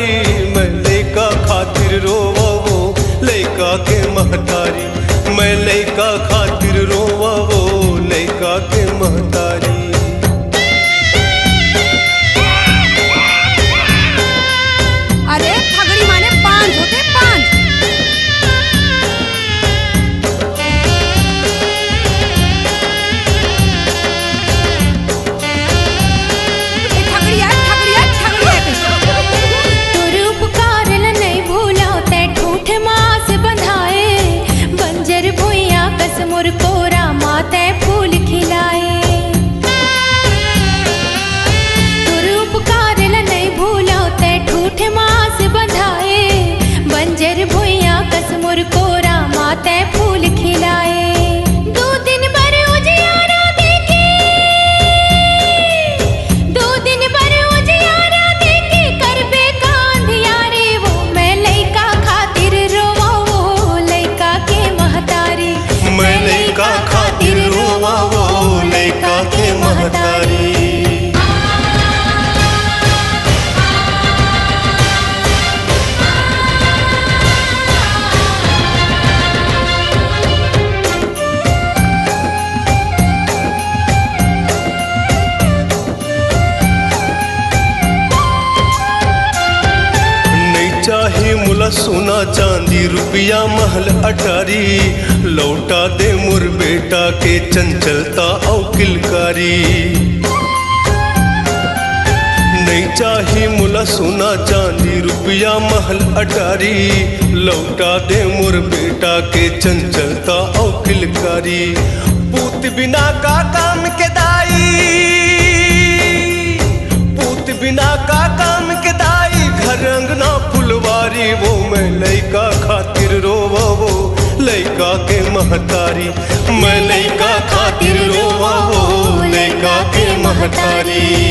महतारी, मैं लइका खातिर रोवा वो लइका के महतारी, मैं लइका खातिर रोवा वो लइका के महतारी। अरे फगड़ी माने पांच होते पांच। कोरा माते फूल खिलाए, तुर उपकार ल नहीं भूलो ते ठूठ मास बंधाए, बंजर भुइया कस मुर कोरा माते फूल खिलाए। दो दिन बर उजियारा देखे, दो दिन बर उजियारा देखे, करबे कांधियारे वो मैं लइका खातिर रोवा वो लइका के महतारी, मैं लइका खातिर रोवा वो लइका के महतारी। चाहे मुला सोना चांदी रुपया महल अटारी, लौटा दे मुर बेटा के चंचलता और किलकारी। नहीं चाहे मुला सोना चांदी रुपया महल अटारी, लौटा दे मुर बेटा के चंचलता और किलकारी। पूत बिना का काम के दाई, पूत बिना का काम के दाई, घर अंगना फुलवारी वो मैं लइका खातिर रोवा वो लइका के महतारी, मैं लइका खातिर रोवा वो लइका के महतारी।